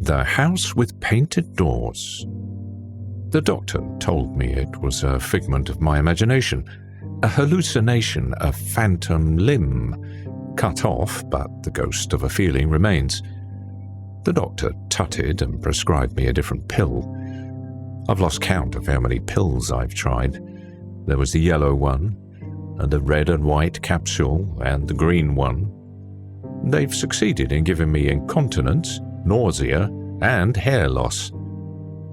The house with painted doors. The doctor told me it was a figment of my imagination, a hallucination, a phantom limb, cut off, but the ghost of a feeling remains. The doctor tutted and prescribed me a different pill. I've lost count of how many pills I've tried. There was the yellow one, and the red and white capsule, and the green one. They've succeeded in giving me incontinence, nausea, and hair loss.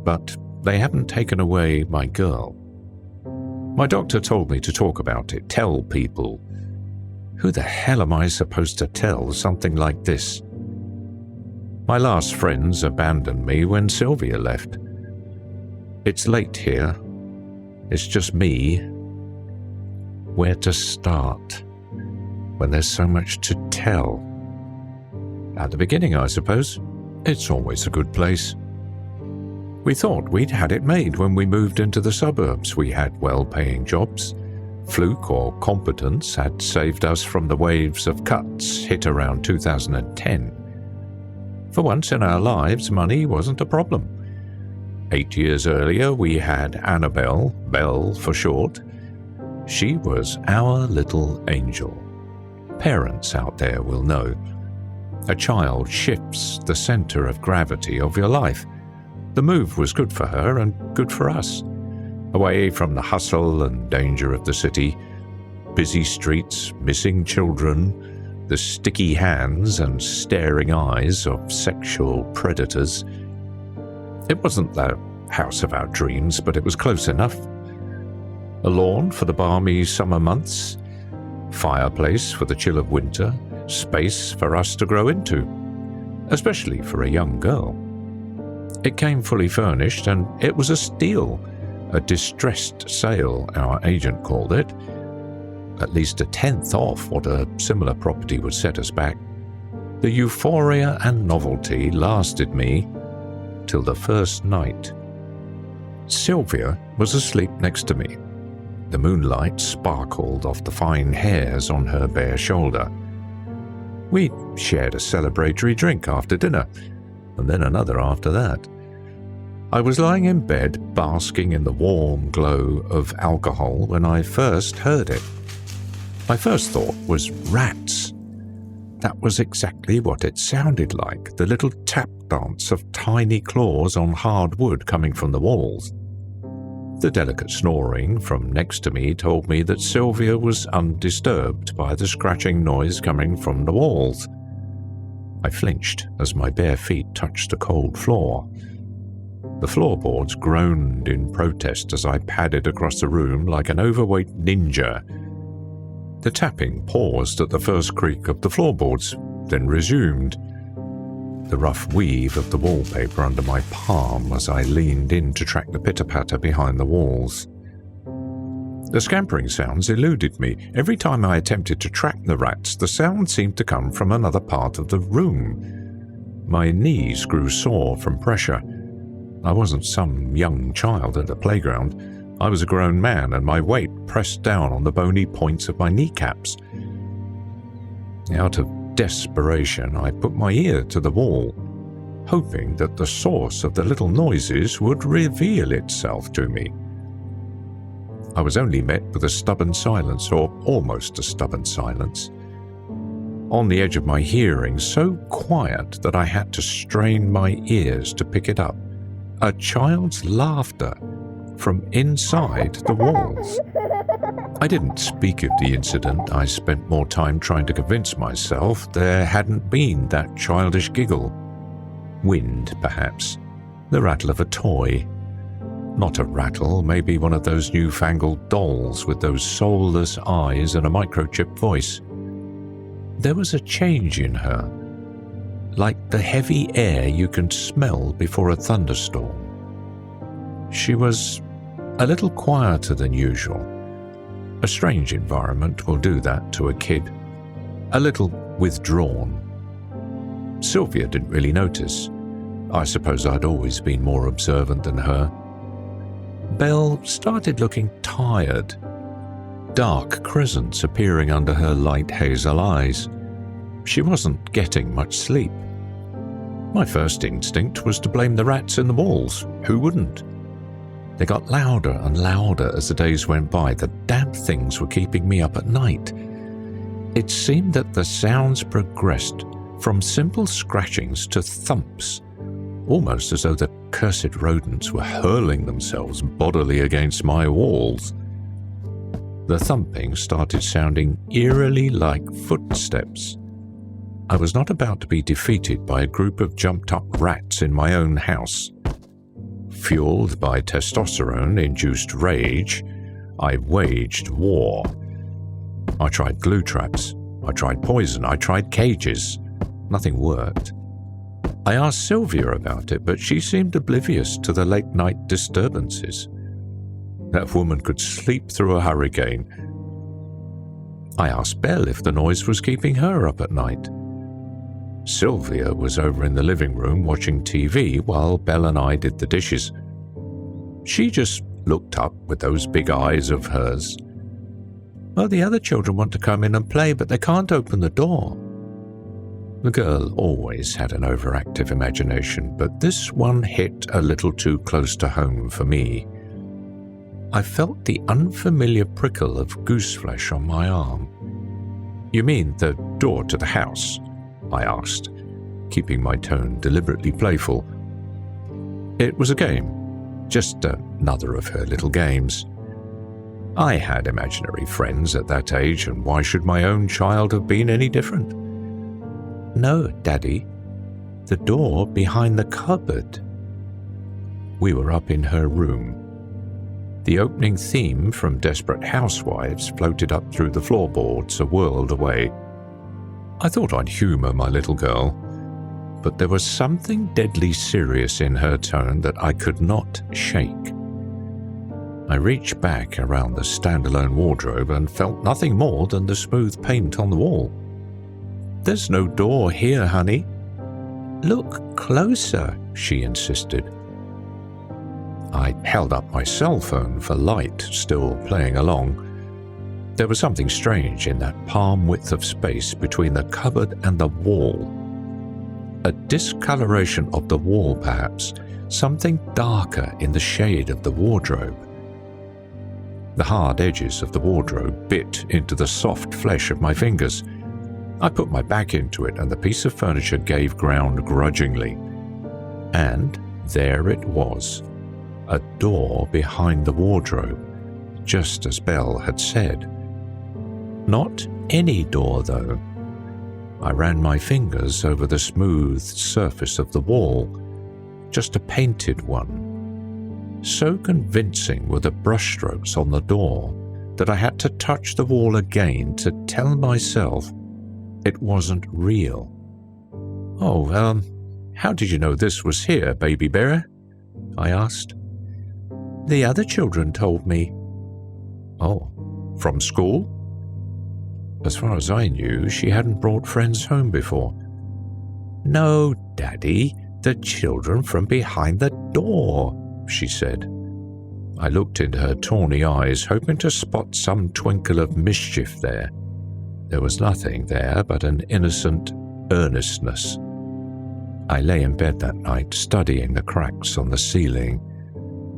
But they haven't taken away my girl. My doctor told me to talk about it, tell people. Who the hell am I supposed to tell something like this? My last friends abandoned me when Sylvia left. It's late here. It's just me. Where to start when there's so much to tell? At the beginning, I suppose. It's always a good place. We thought we'd had it made when we moved into the suburbs. We had well-paying jobs. Fluke or competence had saved us from the waves of cuts hit around 2010. For once in our lives, money wasn't a problem. 8 years earlier, we had Annabelle, Belle for short. She was our little angel. Parents out there will know. A child shifts the center of gravity of your life. The move was good for her and good for us. Away from the hustle and danger of the city, busy streets, missing children, the sticky hands and staring eyes of sexual predators. It wasn't the house of our dreams, but it was close enough. A lawn for the balmy summer months, fireplace for the chill of winter, space for us to grow into, especially for a young girl. It came fully furnished, and it was a steal, a distressed sale, our agent called it, at least a tenth off what a similar property would set us back. The euphoria and novelty lasted me till the first night. Sylvia was asleep next to me. The moonlight sparkled off the fine hairs on her bare shoulder. We shared a celebratory drink after dinner, and then another after that. I was lying in bed, basking in the warm glow of alcohol when I first heard it. My first thought was rats. That was exactly what it sounded like, the little tap dance of tiny claws on hard wood coming from the walls. The delicate snoring from next to me told me that Sylvia was undisturbed by the scratching noise coming from the walls. I flinched as my bare feet touched the cold floor. The floorboards groaned in protest as I padded across the room like an overweight ninja. The tapping paused at the first creak of the floorboards, then resumed. The rough weave of the wallpaper under my palm as I leaned in to track the pitter-patter behind the walls. The scampering sounds eluded me. Every time I attempted to track the rats, the sound seemed to come from another part of the room. My knees grew sore from pressure. I wasn't some young child at a playground. I was a grown man, and my weight pressed down on the bony points of my kneecaps. Out of desperation, I put my ear to the wall, hoping that the source of the little noises would reveal itself to me. I was only met with a stubborn silence, or almost a stubborn silence. On the edge of my hearing, so quiet that I had to strain my ears to pick it up. A child's laughter from inside the walls. I didn't speak of the incident. I spent more time trying to convince myself there hadn't been that childish giggle. Wind, perhaps. The rattle of a toy. Not a rattle, maybe one of those newfangled dolls with those soulless eyes and a microchip voice. There was a change in her, like the heavy air you can smell before a thunderstorm. She was a little quieter than usual. A strange environment will do that to a kid. A little withdrawn. Sylvia didn't really notice. I suppose I'd always been more observant than her. Belle started looking tired. Dark crescents appearing under her light hazel eyes. She wasn't getting much sleep. My first instinct was to blame the rats in the walls. Who wouldn't? They got louder and louder as the days went by. The damn things were keeping me up at night. It seemed that the sounds progressed from simple scratchings to thumps, almost as though the cursed rodents were hurling themselves bodily against my walls. The thumping started sounding eerily like footsteps. I was not about to be defeated by a group of jumped-up rats in my own house. Fueled by testosterone-induced rage, I waged war. I tried glue traps, I tried poison, I tried cages. Nothing worked. I asked Sylvia about it, but she seemed oblivious to the late-night disturbances. That woman could sleep through a hurricane. I asked Belle if the noise was keeping her up at night. Sylvia was over in the living room watching TV while Belle and I did the dishes. She just looked up with those big eyes of hers. Well, the other children want to come in and play, but they can't open the door. The girl always had an overactive imagination, but this one hit a little too close to home for me. I felt the unfamiliar prickle of goose flesh on my arm. "You mean the door to the house?" I asked, keeping my tone deliberately playful. It was a game, just another of her little games. I had imaginary friends at that age, and why should my own child have been any different? "No, Daddy, the door behind the cupboard." We were up in her room. The opening theme from Desperate Housewives floated up through the floorboards a world away. I thought I'd humour my little girl, but there was something deadly serious in her tone that I could not shake. I reached back around the standalone wardrobe and felt nothing more than the smooth paint on the wall. "There's no door here, honey." "Look closer," she insisted. I held up my cell phone for light, still playing along. There was something strange in that palm width of space between the cupboard and the wall. A discoloration of the wall, perhaps, something darker in the shade of the wardrobe. The hard edges of the wardrobe bit into the soft flesh of my fingers. I put my back into it, and the piece of furniture gave ground grudgingly. And there it was, a door behind the wardrobe, just as Belle had said. Not any door, though. I ran my fingers over the smooth surface of the wall, just a painted one. So convincing were the brushstrokes on the door that I had to touch the wall again to tell myself it wasn't real. "Oh, how did you know this was here, baby bear?" I asked. "The other children told me." "Oh, from school?" As far as I knew, she hadn't brought friends home before. "No, Daddy, the children from behind the door," she said. I looked into her tawny eyes, hoping to spot some twinkle of mischief there. There was nothing there but an innocent earnestness. I lay in bed that night, studying the cracks on the ceiling.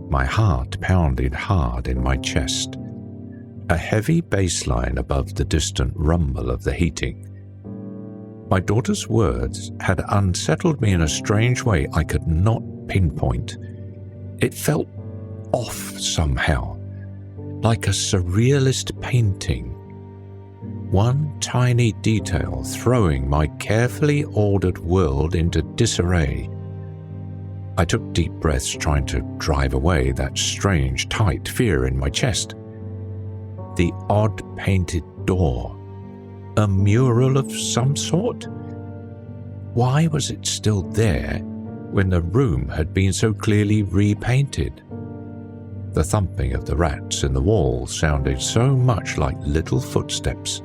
My heart pounded hard in my chest. A heavy bass line above the distant rumble of the heating. My daughter's words had unsettled me in a strange way I could not pinpoint. It felt off somehow, like a surrealist painting. One tiny detail throwing my carefully ordered world into disarray. I took deep breaths, trying to drive away that strange, tight fear in my chest. The odd painted door. A mural of some sort? Why was it still there when the room had been so clearly repainted? The thumping of the rats in the wall sounded so much like little footsteps.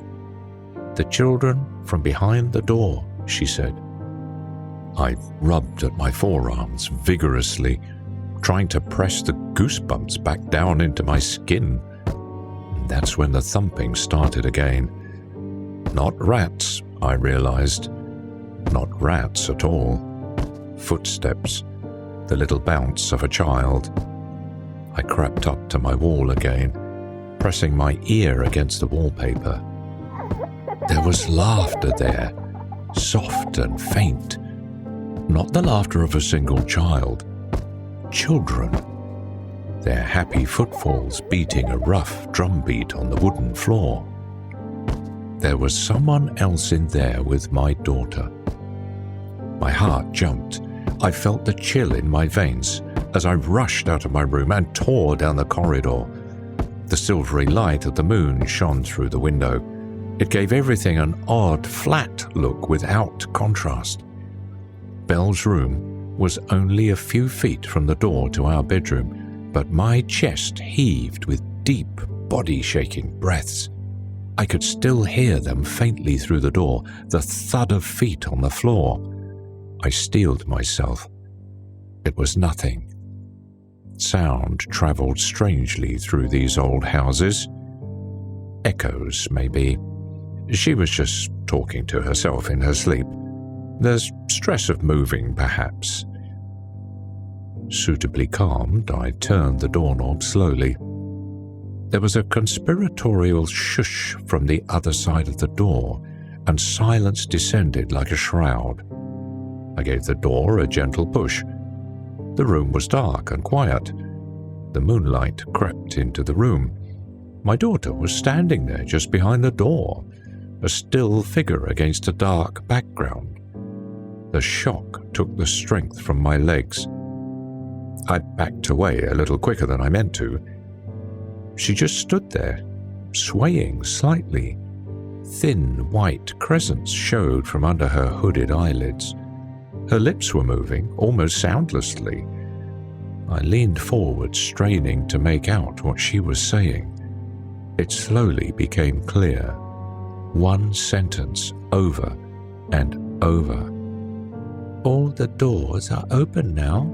"The children from behind the door," she said. I rubbed at my forearms vigorously, trying to press the goosebumps back down into my skin. That's when the thumping started again. Not rats, I realized. Not rats at all. footsteps, the little bounce of a child. I crept up to my wall again, pressing my ear against the wallpaper. There was laughter there, soft and faint. Not the laughter of a single child. Children. Their happy footfalls beating a rough drumbeat on the wooden floor. There was someone else in there with my daughter. My heart jumped. I felt the chill in my veins as I rushed out of my room and tore down the corridor. The silvery light of the moon shone through the window. It gave everything an odd, flat look without contrast. Belle's room was only a few feet from the door to our bedroom, but my chest heaved with deep, body-shaking breaths. I could still hear them faintly through the door, the thud of feet on the floor. I steeled myself. It was nothing. Sound travelled strangely through these old houses. Echoes, maybe. She was just talking to herself in her sleep. The stress of moving, perhaps. Suitably calmed, I turned the doorknob slowly. There was a conspiratorial shush from the other side of the door, and silence descended like a shroud. I gave the door a gentle push. The room was dark and quiet. The moonlight crept into the room. My daughter was standing there just behind the door, a still figure against a dark background. The shock took the strength from my legs. I backed away a little quicker than I meant to. She just stood there, swaying slightly. Thin white crescents showed from under her hooded eyelids. Her lips were moving, almost soundlessly. I leaned forward, straining to make out what she was saying. It slowly became clear. One sentence over and over. All the doors are open now.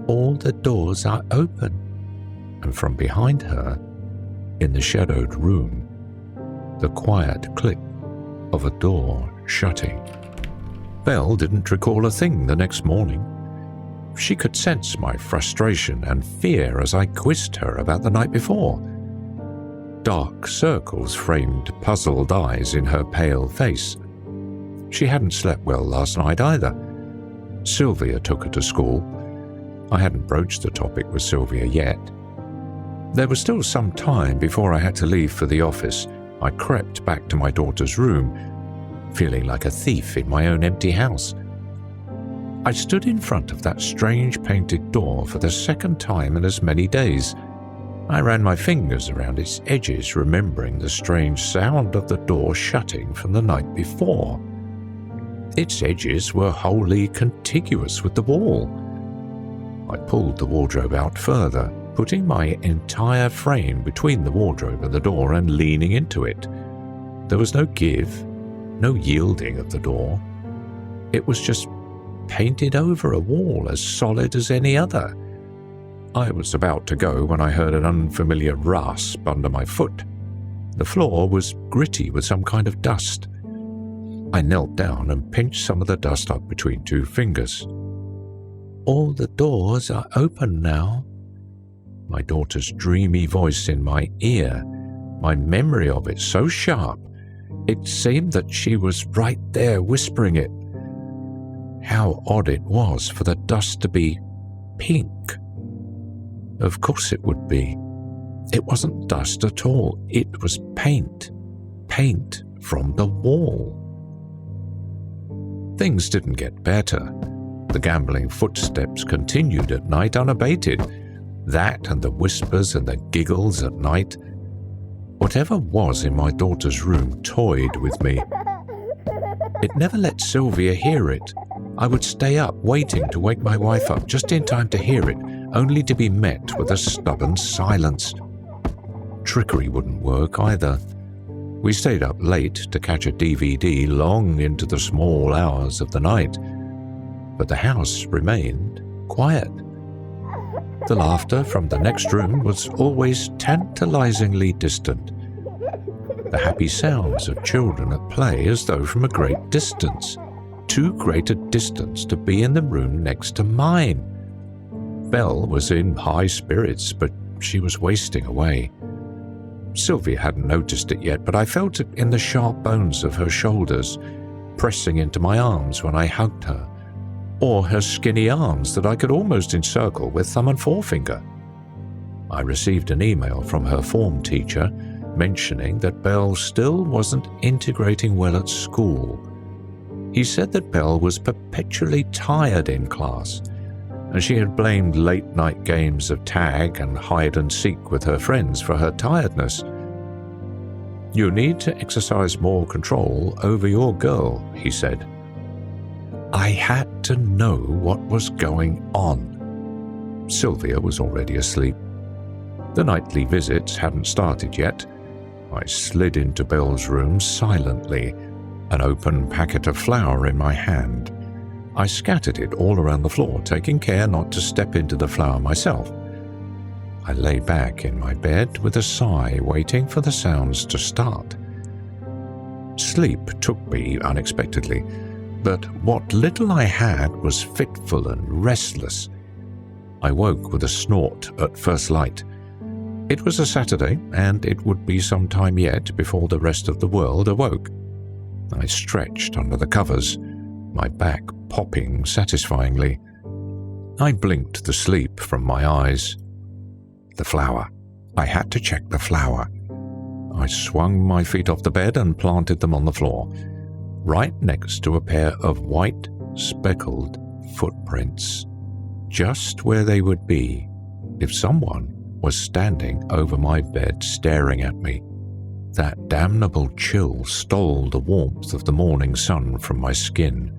All the doors are open. And from behind her, in the shadowed room, the quiet click of a door shutting. Belle didn't recall a thing the next morning. She could sense my frustration and fear as I quizzed her about the night before. Dark circles framed puzzled eyes in her pale face. She hadn't slept well last night either. Sylvia took her to school. I hadn't broached the topic with Sylvia yet. There was still some time before I had to leave for the office. I crept back to my daughter's room, feeling like a thief in my own empty house. I stood in front of that strange painted door for the second time in as many days. I ran my fingers around its edges, remembering the strange sound of the door shutting from the night before. Its edges were wholly contiguous with the wall. I pulled the wardrobe out further, putting my entire frame between the wardrobe and the door and leaning into it. There was no give, no yielding of the door. It was just painted over a wall as solid as any other. I was about to go when I heard an unfamiliar rasp under my foot. The floor was gritty with some kind of dust. I knelt down and pinched some of the dust up between two fingers. All the doors are open now. My daughter's dreamy voice in my ear, my memory of it so sharp, it seemed that she was right there whispering it. How odd it was for the dust to be pink. Of course it would be. It wasn't dust at all. It was paint. Paint from the wall. Things didn't get better. The gambling footsteps continued at night unabated. That and the whispers and the giggles at night. Whatever was in my daughter's room toyed with me. It never let Sylvia hear it. I would stay up waiting to wake my wife up just in time to hear it, only to be met with a stubborn silence. Trickery wouldn't work either. We stayed up late to catch a DVD long into the small hours of the night, but the house remained quiet. The laughter from the next room was always tantalizingly distant. The happy sounds of children at play as though from a great distance, too great a distance to be in the room next to mine. Belle was in high spirits, but she was wasting away. Sylvia hadn't noticed it yet, but I felt it in the sharp bones of her shoulders, pressing into my arms when I hugged her, or her skinny arms that I could almost encircle with thumb and forefinger. I received an email from her form teacher mentioning that Belle still wasn't integrating well at school. He said that Belle was perpetually tired in class, and she had blamed late-night games of tag and hide-and-seek with her friends for her tiredness. "You need to exercise more control over your girl," he said. I had to know what was going on. Sylvia was already asleep. The nightly visits hadn't started yet. I slid into Belle's room silently, an open packet of flour in my hand. I scattered it all around the floor, taking care not to step into the flour myself. I lay back in my bed with a sigh, waiting for the sounds to start. Sleep took me unexpectedly, but what little I had was fitful and restless. I woke with a snort at first light. It was a Saturday, and it would be some time yet before the rest of the world awoke. I stretched under the covers, my back popping satisfyingly. I blinked the sleep from my eyes. The flour. I had to check the flour. I swung my feet off the bed and planted them on the floor, right next to a pair of white, speckled footprints, just where they would be if someone was standing over my bed staring at me. That damnable chill stole the warmth of the morning sun from my skin.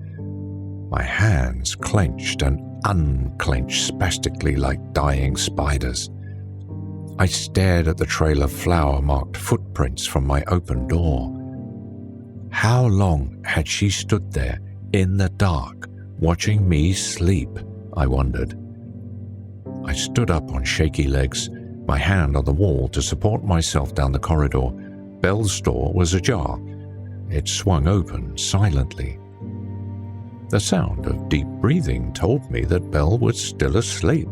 My hands clenched and unclenched spastically like dying spiders. I stared at the trail of flour-marked footprints from my open door. How long had she stood there in the dark, watching me sleep, I wondered. I stood up on shaky legs, my hand on the wall to support myself down the corridor. Belle's door was ajar. It swung open silently. The sound of deep breathing told me that Belle was still asleep.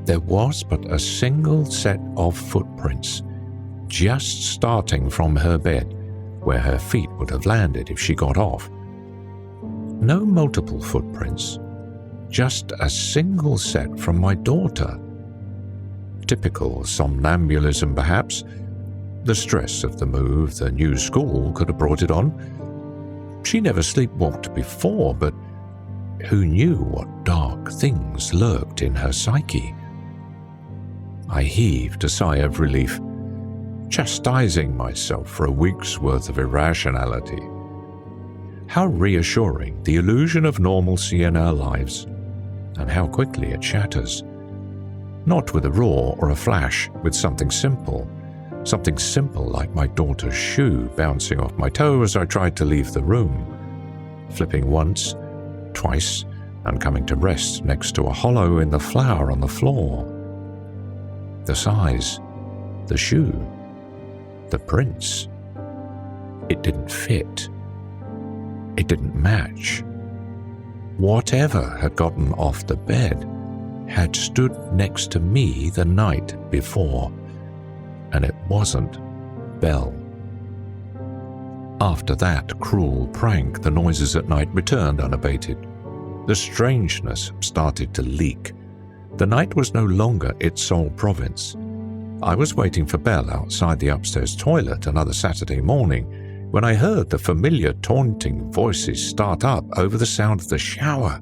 There was but a single set of footprints, just starting from her bed, where her feet would have landed if she got off. No multiple footprints, just a single set from my daughter. Typical somnambulism, perhaps. The stress of the move, the new school could have brought it on. She never sleepwalked before, but who knew what dark things lurked in her psyche? I heaved a sigh of relief, chastising myself for a week's worth of irrationality. How reassuring the illusion of normalcy in our lives, and how quickly it shatters. Not with a roar or a flash, with something simple like my daughter's shoe bouncing off my toe as I tried to leave the room, flipping once, twice, and coming to rest next to a hollow in the flour on the floor. The size, the shoe, the prints. It didn't fit. It didn't match. Whatever had gotten off the bed had stood next to me the night before, and it wasn't Belle. After that cruel prank, the noises at night returned unabated. The strangeness started to leak. The night was no longer its sole province. I was waiting for Belle outside the upstairs toilet another Saturday morning when I heard the familiar taunting voices start up over the sound of the shower.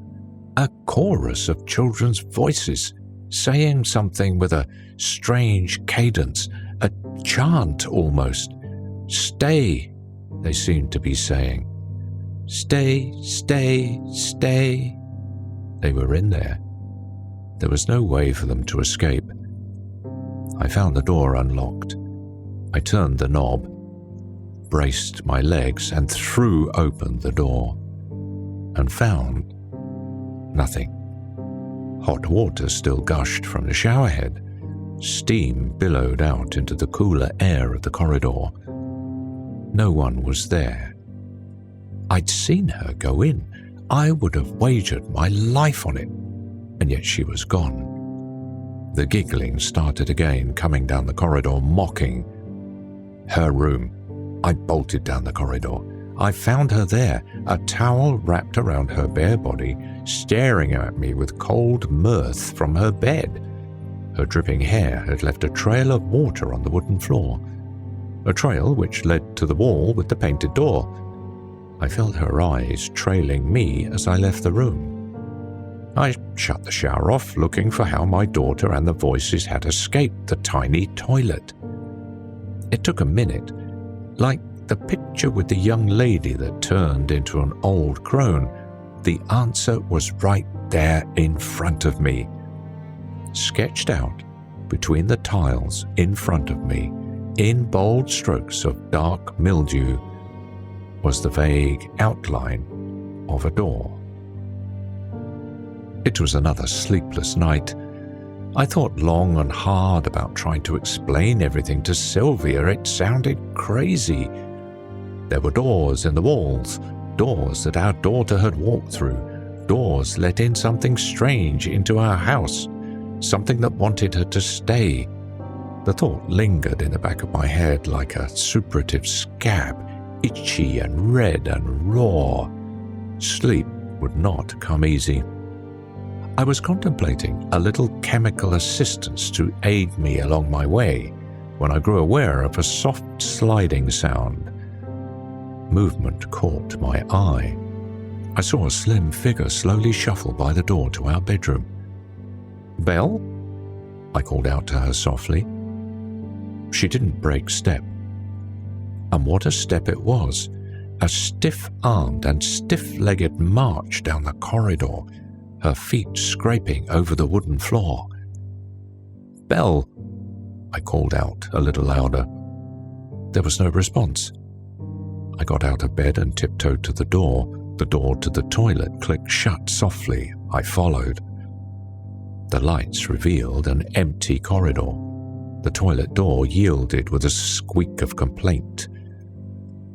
A chorus of children's voices, saying something with a strange cadence, a chant almost. "Stay," they seemed to be saying. "Stay, stay, stay." They were in there. There was no way for them to escape. I found the door unlocked. I turned the knob, braced my legs, and threw open the door, and found nothing. Hot water still gushed from the showerhead. Steam billowed out into the cooler air of the corridor. No one was there. I'd seen her go in. I would have wagered my life on it, and yet she was gone. The giggling started again, coming down the corridor, mocking. Her room. I bolted down the corridor. I found her there, a towel wrapped around her bare body, staring at me with cold mirth from her bed. Her dripping hair had left a trail of water on the wooden floor, a trail which led to the wall with the painted door. I felt her eyes trailing me as I left the room. I shut the shower off, looking for how my daughter and the voices had escaped the tiny toilet. It took a minute, like the picture with the young lady that turned into an old crone. The answer was right there in front of me. Sketched out between the tiles in front of me, in bold strokes of dark mildew, was the vague outline of a door. It was another sleepless night. I thought long and hard about trying to explain everything to Sylvia. It sounded crazy. There were doors in the walls, doors that our daughter had walked through, doors let in something strange into our house, something that wanted her to stay. The thought lingered in the back of my head like a suppurative scab, itchy and red and raw. Sleep would not come easy. I was contemplating a little chemical assistance to aid me along my way when I grew aware of a soft sliding sound. Movement caught my eye. I saw a slim figure slowly shuffle by the door to our bedroom. "Belle?" I called out to her softly. She didn't break step. And what a step it was! A stiff-armed and stiff-legged march down the corridor, her feet scraping over the wooden floor. "Belle!" I called out a little louder. There was no response. I got out of bed and tiptoed to the door. The door to the toilet clicked shut softly. I followed. The lights revealed an empty corridor. The toilet door yielded with a squeak of complaint.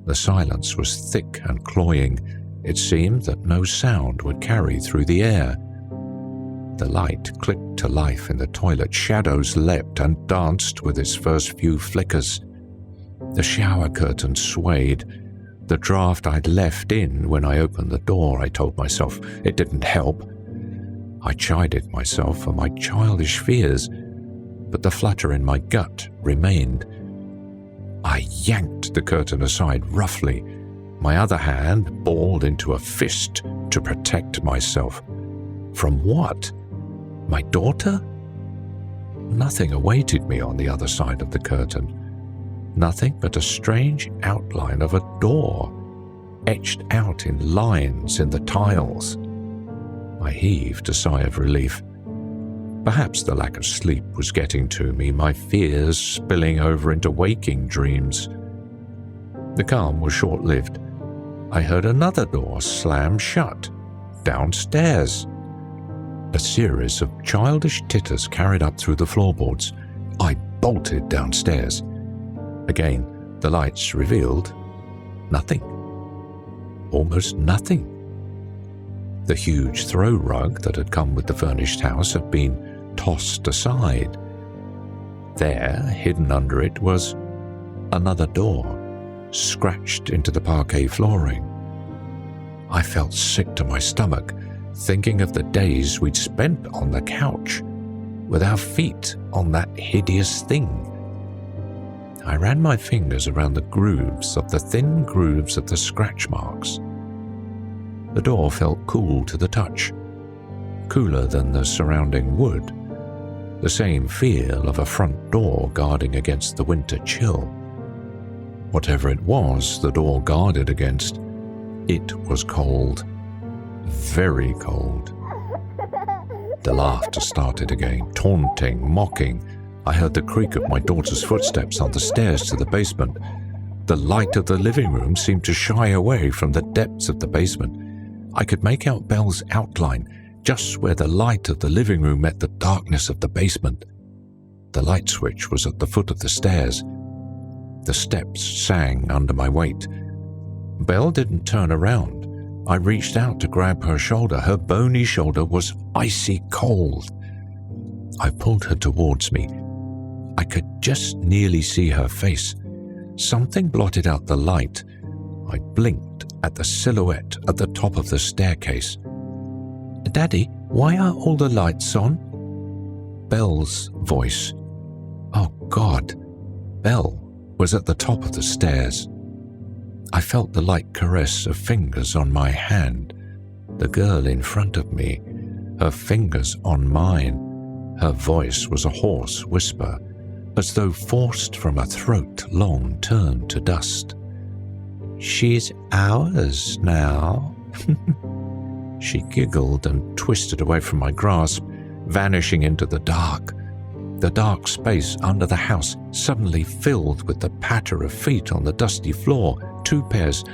The silence was thick and cloying. It seemed that no sound would carry through the air. The light clicked to life in the toilet. Shadows leapt and danced with its first few flickers. The shower curtain swayed. The draft I'd left in when I opened the door, I told myself. It didn't help. I chided myself for my childish fears, but the flutter in my gut remained. I yanked the curtain aside roughly, my other hand balled into a fist to protect myself. From what? My daughter? Nothing awaited me on the other side of the curtain. Nothing but a strange outline of a door, etched out in lines in the tiles. I heaved a sigh of relief. Perhaps the lack of sleep was getting to me, my fears spilling over into waking dreams. The calm was short-lived. I heard another door slam shut, downstairs. A series of childish titters carried up through the floorboards. I bolted downstairs. Again, the lights revealed nothing. Almost nothing. The huge throw rug that had come with the furnished house had been tossed aside. There, hidden under it, was another door, scratched into the parquet flooring. I felt sick to my stomach, thinking of the days we'd spent on the couch, with our feet on that hideous thing. I ran my fingers around the thin grooves of the scratch marks. The door felt cool to the touch, cooler than the surrounding wood, the same feel of a front door guarding against the winter chill. Whatever it was the door guarded against, it was cold, very cold. The laughter started again, taunting, mocking. I heard the creak of my daughter's footsteps on the stairs to the basement. The light of the living room seemed to shy away from the depths of the basement. I could make out Belle's outline, just where the light of the living room met the darkness of the basement. The light switch was at the foot of the stairs. The steps sang under my weight. Belle didn't turn around. I reached out to grab her shoulder. Her bony shoulder was icy cold. I pulled her towards me. I could just nearly see her face. Something blotted out the light. I blinked at the silhouette at the top of the staircase. "Daddy, why are all the lights on?" Belle's voice. Oh God, Belle was at the top of the stairs. I felt the light caress of fingers on my hand. The girl in front of me, her fingers on mine. Her voice was a hoarse whisper, as though forced from a throat long turned to dust. "She's ours now." She giggled and twisted away from my grasp, vanishing into the dark. The dark space under the house suddenly filled with the patter of feet on the dusty floor, 2 pairs,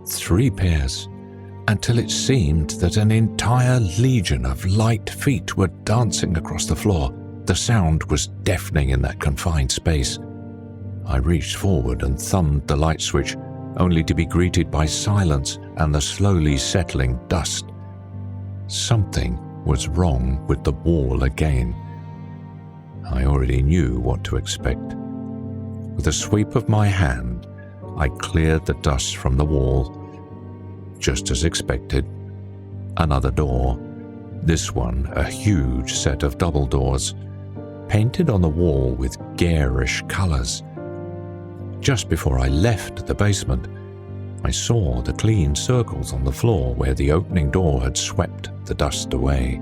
3 pairs, until it seemed that an entire legion of light feet were dancing across the floor. The sound was deafening in that confined space. I reached forward and thumbed the light switch, only to be greeted by silence and the slowly settling dust. Something was wrong with the wall again. I already knew what to expect. With a sweep of my hand, I cleared the dust from the wall. Just as expected, another door. This one a huge set of double doors, painted on the wall with garish colors. Just before I left the basement, I saw the clean circles on the floor where the opening door had swept the dust away.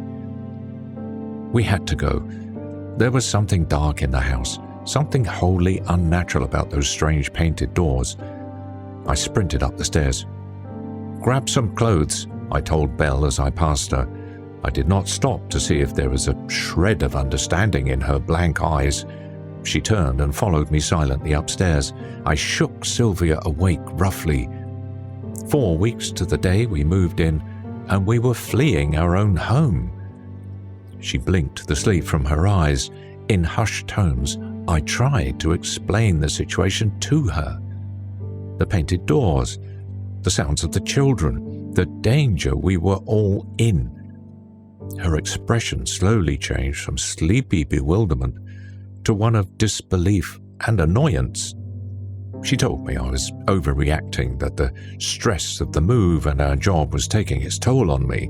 We had to go. There was something dark in the house, something wholly unnatural about those strange painted doors. I sprinted up the stairs. "Grab some clothes," I told Belle as I passed her. I did not stop to see if there was a shred of understanding in her blank eyes. She turned and followed me silently upstairs. I shook Sylvia awake roughly. 4 weeks to the day we moved in, and we were fleeing our own home. She blinked the sleep from her eyes. In hushed tones, I tried to explain the situation to her. The painted doors, the sounds of the children, the danger we were all in. Her expression slowly changed from sleepy bewilderment to one of disbelief and annoyance. She told me I was overreacting, that the stress of the move and our job was taking its toll on me.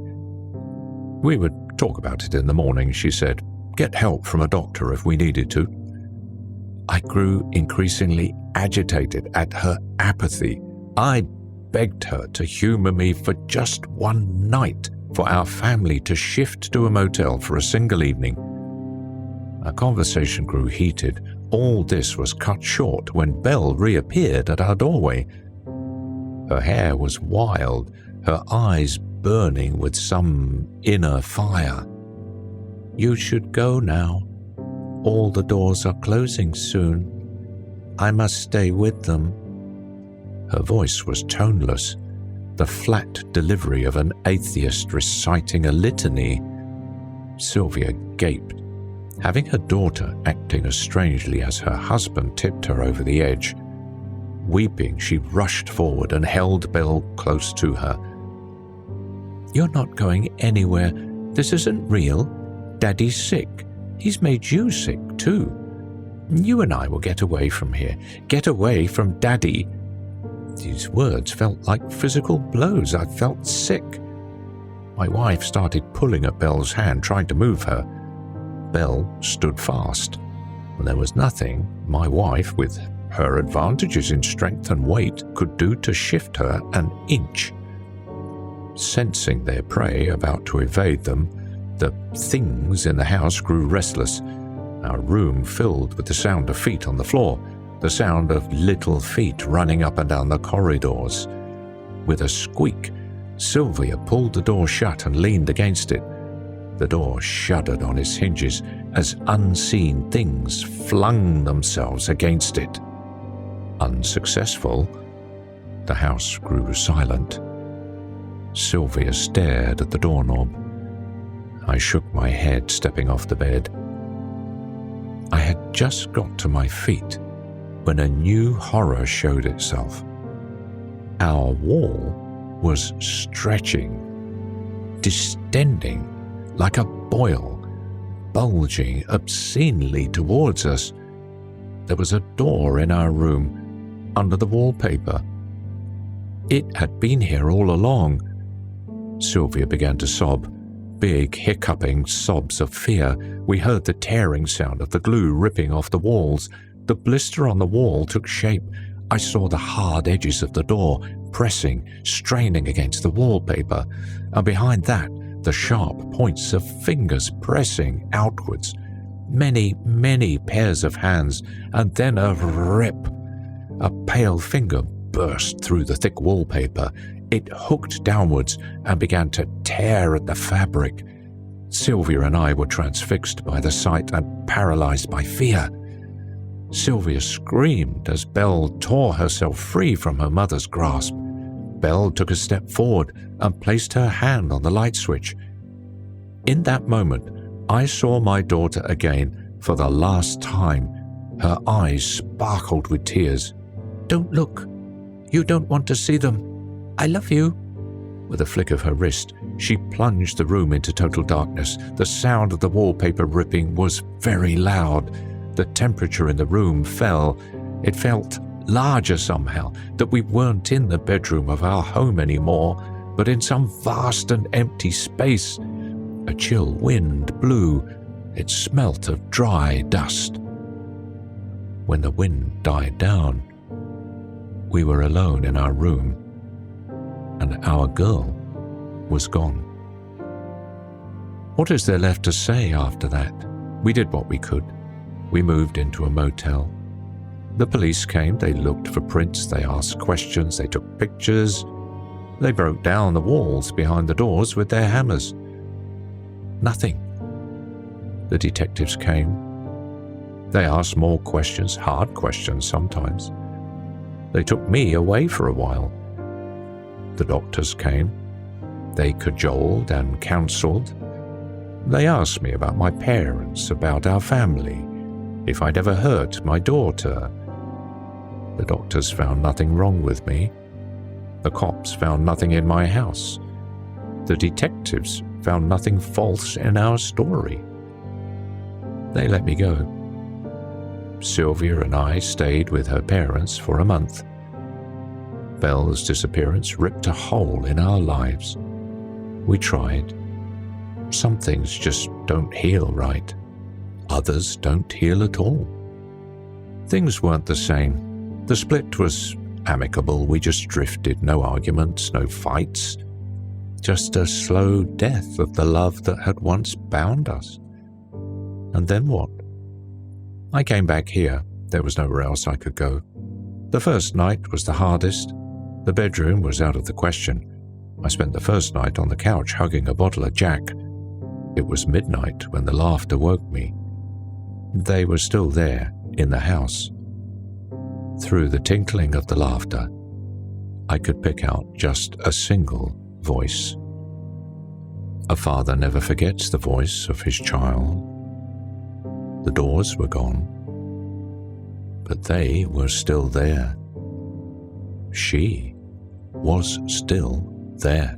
We would talk about it in the morning, she said. Get help from a doctor if we needed to. I grew increasingly agitated at her apathy. I begged her to humor me for just one night, for our family to shift to a motel for a single evening. Our conversation grew heated. All this was cut short when Belle reappeared at our doorway. Her hair was wild, her eyes burning with some inner fire. You should go now. All the doors are closing soon. I must stay with them. Her voice was toneless, the flat delivery of an atheist reciting a litany. Sylvia gaped. Having her daughter acting as strangely as her husband tipped her over the edge. Weeping, she rushed forward and held Belle close to her. You're not going anywhere. This isn't real. Daddy's sick. He's made you sick too. You and I will get away from here. Get away from Daddy. These words felt like physical blows. I felt sick. My wife started pulling at Belle's hand, trying to move her. Belle stood fast. There was nothing my wife, with her advantages in strength and weight, could do to shift her an inch. Sensing their prey about to evade them, the things in the house grew restless. Our room filled with the sound of feet on the floor, the sound of little feet running up and down the corridors. With a squeak, Sylvia pulled the door shut and leaned against it. The door shuddered on its hinges as unseen things flung themselves against it. Unsuccessful, the house grew silent. Sylvia stared at the doorknob. I shook my head, stepping off the bed. I had just got to my feet when a new horror showed itself. Our wall was stretching, distending like a boil, bulging obscenely towards us. There was a door in our room under the wallpaper. It had been here all along. Sylvia began to sob, big hiccuping sobs of fear. We heard the tearing sound of the glue ripping off the walls. The blister on the wall took shape. I saw the hard edges of the door pressing, straining against the wallpaper, and behind that, the sharp points of fingers pressing outwards. Many, many pairs of hands, and then a rip. A pale finger burst through the thick wallpaper. It hooked downwards and began to tear at the fabric. Sylvia and I were transfixed by the sight and paralyzed by fear. Sylvia screamed as Belle tore herself free from her mother's grasp. Belle took a step forward and placed her hand on the light switch. In that moment, I saw my daughter again for the last time. Her eyes sparkled with tears. "Don't look. You don't want to see them. I love you." With a flick of her wrist, she plunged the room into total darkness. The sound of the wallpaper ripping was very loud. The temperature in the room fell. It felt larger somehow, that we weren't in the bedroom of our home anymore, but in some vast and empty space. A chill wind blew. It smelt of dry dust. When the wind died down, we were alone in our room, and our girl was gone. What is there left to say after that? We did what we could. We moved into a motel. The police came, they looked for prints, they asked questions, they took pictures. They broke down the walls behind the doors with their hammers. Nothing. The detectives came. They asked more questions, hard questions sometimes. They took me away for a while. The doctors came. They cajoled and counseled. They asked me about my parents, about our family, if I'd ever hurt my daughter. The doctors found nothing wrong with me. The cops found nothing in my house. The detectives found nothing false in our story. They let me go. Sylvia and I stayed with her parents for a month. Belle's disappearance ripped a hole in our lives. We tried. Some things just don't heal right. Others don't heal at all. Things weren't the same. The split was amicable. We just drifted. No arguments, no fights. Just a slow death of the love that had once bound us. And then what? I came back here. There was nowhere else I could go. The first night was the hardest. The bedroom was out of the question. I spent the first night on the couch hugging a bottle of Jack. It was midnight when the laughter woke me. They were still there, in the house. Through the tinkling of the laughter, I could pick out just a single voice. A father never forgets the voice of his child. The doors were gone, but they were still there. She was still there.